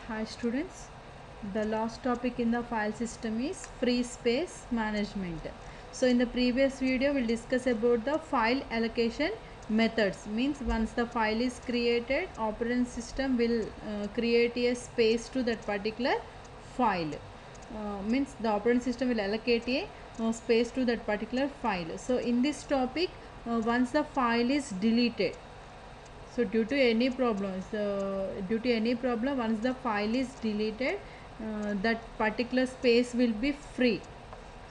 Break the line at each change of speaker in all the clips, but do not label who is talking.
Hi students, the last topic in the file system is free space management. So in the previous video we'll discuss about the file allocation methods. Means once the file is created, operating system will create a space to that particular file. Means the operating system will allocate a space to that particular file. So in this topic, once the file is deleted, so due to any problem, once the file is deleted, that particular space will be free.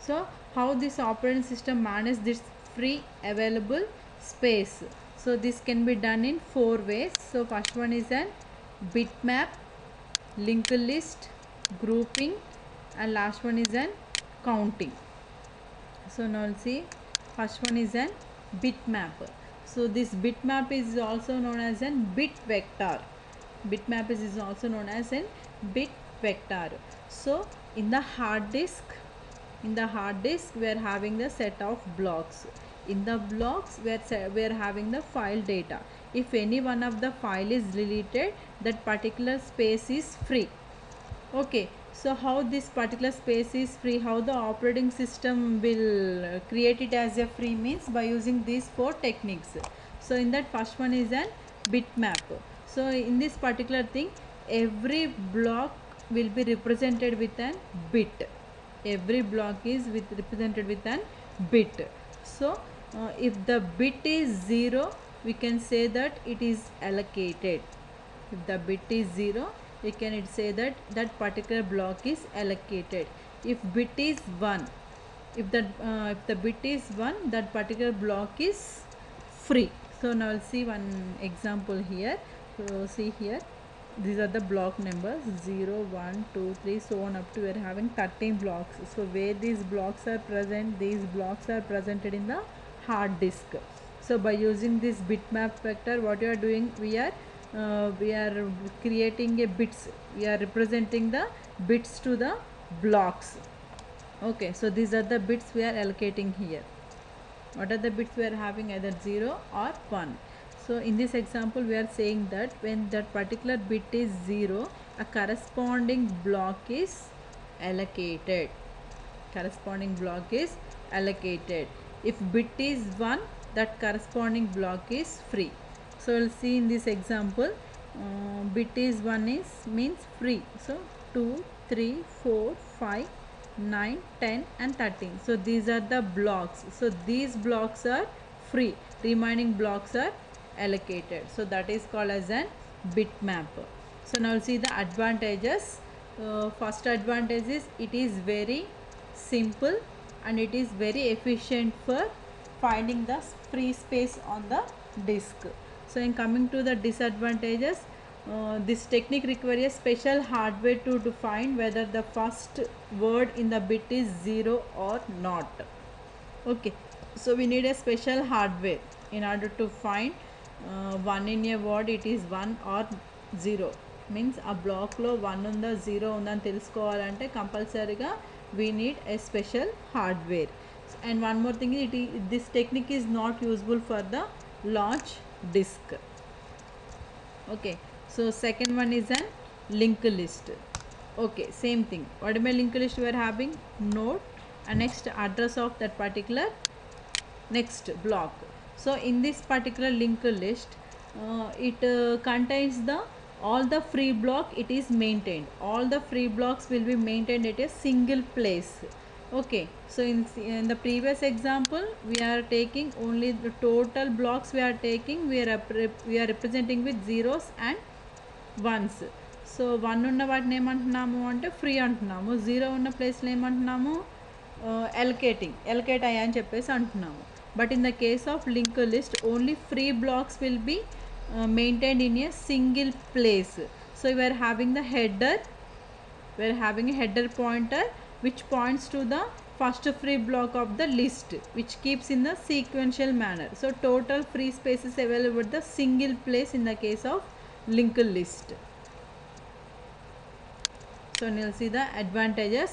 So how this operating system manage this free available space? So this can be done in 4 ways. So first one is an bitmap, linked list, grouping, and last one is an counting. So now see, first one is an bitmap. So this bitmap is also known as an bit vector. Bitmap is also known as an bit vector. So in the hard disk, we are having the set of blocks. In the blocks we are having the file data. If any one of the file is deleted, that particular space is free. Okay, so how this particular space is free, how the operating system will create it as a free means by using these 4 techniques. So in that, first one is an bitmap. So in this particular thing, every block will be represented with an bit. Every block is represented with an bit. So if the bit is 0, we can say that it is allocated. If the bit is 0, we can say that that particular block is allocated. If bit is 1, if the bit is 1, that particular block is free. So now we'll see one example here. So see here, these are the block numbers 0, 1, 2, 3, so on up to we are having 13 blocks. So where these blocks are present, these blocks are presented in the hard disk. So by using this bitmap vector, what you are doing, we are creating a bits, we are representing the bits to the blocks. Okay, so these are the bits we are allocating here. What are the bits we are having? Either 0 or 1. So in this example we are saying that when that particular bit is 0, a corresponding block is allocated. Corresponding block is allocated. If bit is 1, that corresponding block is free. So we'll see in this example, bit is 1 is means free. So 2, 3, 4, 5, 9, 10 and 13. So these are the blocks. So these blocks are free, remaining blocks are allocated. So that is called as an bitmap. So now we'll see the advantages. First advantage is it is very simple and it is very efficient for finding the free space on the disk. So in coming to the disadvantages, this technique requires a special hardware to find whether the first word in the bit is 0 or not. Okay, so we need a special hardware in order to find one in a word it is 1 or 0. Means a block lo 1 unda 0 undani telusukovalante compulsoryga we need a special hardware. And one more thing is this technique is not usable for the large disk. Okay, so second one is an linked list. Okay, same thing. What am I linked list? We are having node and next address of that particular next block. So in this particular linked list, it contains the all the free block, it is maintained. All the free blocks will be maintained at a single place. Okay, so in the previous example we are taking only the total blocks we are taking, we are representing with zeros and ones. So 1 ఉన్న వాటిని ఏమంటున్నాము అంటే free అంటున్నాము, 0 ఉన్న ప్లేస్లో ఏమంటున్నాము allocate అయ్యా అని చెప్పేసి అంటున్నాము. But in the case of link list only free blocks will be maintained in a single place. So we are having the header, we are having a header pointer which points to the first free block of the list, which keeps in the sequential manner. So total free space is available at the single place in the case of linked list. So you'll see the advantages.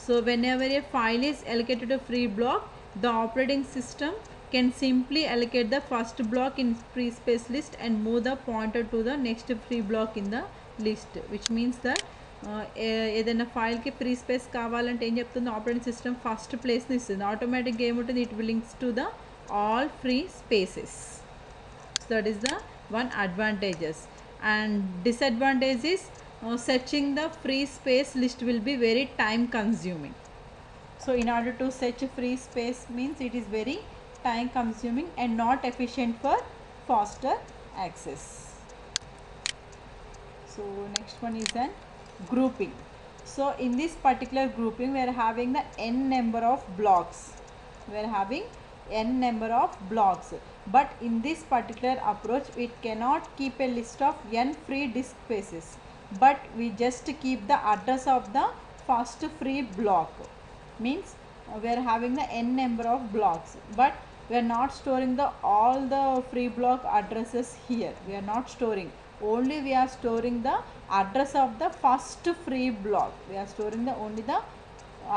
So whenever a file is allocated a free block, the operating system can simply allocate the first block in free space list and move the pointer to the next free block in the list which means that ఏదైనా ఫైల్కి free space కావాలంటే ఏం చెప్తుంది operating system first ప్లేస్ని ఇస్తుంది. ఆటోమేటిక్గా ఏముంటుంది, it links to the all free spaces. So that is the one advantages. And disadvantage is searching the free space list will be very time consuming. So in order to search a free space means it is very time consuming and not efficient for faster access. So next one is an grouping. So in this particular grouping we are having the n number of blocks. We are having n number of blocks, but in this particular approach it cannot keep a list of n free disk spaces, but we just keep the address of the first free block. Means we are having the n number of blocks, but we are not storing the all the free block addresses here. We are not storing, only we are storing the address of the first free block. We are storing the only the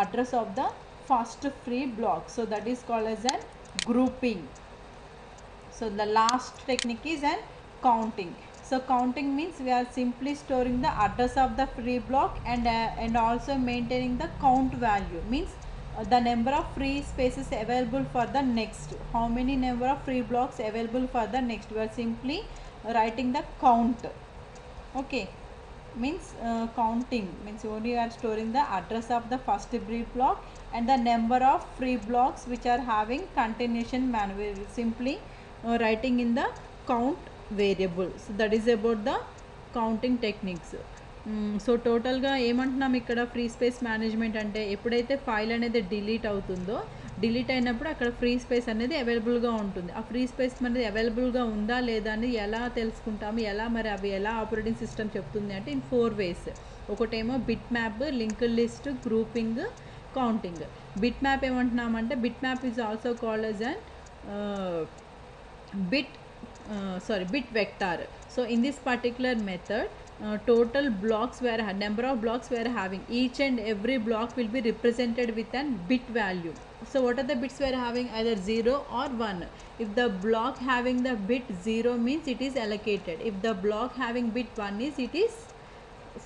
address of the first free block. So that is called as an grouping. So the last technique is an counting. So counting means we are simply storing the address of the free block and also maintaining the count value. Means the number of free spaces available for the next. How many number of free blocks available for the next? We are simply writing the count. Okay, means counting means only you are storing the address of the first free block and the number of free blocks which are having continuation manner. Simply writing in the count variable. So that is about the counting techniques. So టోటల్గా ఏమంటున్నాం ఇక్కడ free space management అంటే ఎప్పుడైతే file అనేది delete అవుతుందో, delete అయినప్పుడు అక్కడ free space అనేది అవైలబుల్గా ఉంటుంది. ఆ ఫ్రీ స్పేస్ అనేది అవైలబుల్గా ఉందా లేదా అని ఎలా తెలుసుకుంటాము, ఎలా మరి అవి ఎలా ఆపరేటింగ్ సిస్టమ్ చెప్తుంది అంటే ఇన్ 4 ways. ఒకటేమో bit map, linked list, grouping, counting. Bit map ఏమంటున్నామంటే bit map is also called as an bit vector. So in this particular method total blocks were number of blocks we are having, each and every block will be represented with an bit value. So what are the bits we are having, either 0 or 1. If the block having the bit 0 means it is allocated, if the block having bit 1 is it is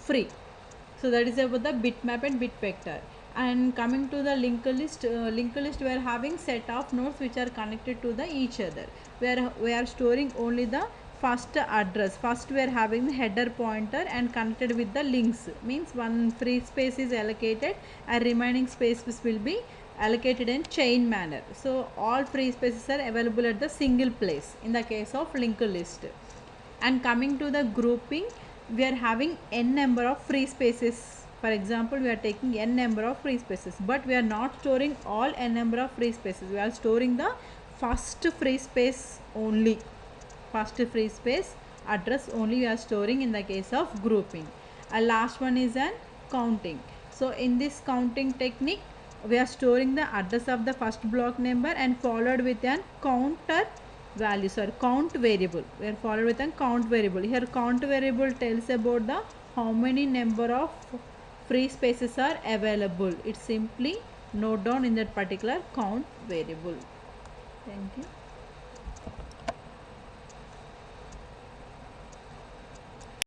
free. So that is about the bitmap and bit vector. And coming to the linked list we are having set of nodes which are connected to the each other. We are storing only the first address. First we are having the header pointer and connected with the links. Means one free space is allocated and remaining spaces will be allocated in chain manner. So all free spaces are available at the single place in the case of linked list. And coming to the grouping, we are having n number of free spaces. For example, we are taking n number of free spaces, but we are not storing all n number of free spaces. We are storing the first free space only. First free space address only we are storing in the case of grouping. And last one is an counting. So in this counting technique, we are storing the address of the first block number and followed with an counter value, count variable. We are followed with a count variable. Here count variable tells about the how many number of free spaces are available. It simply note down in that particular count variable. Thank you.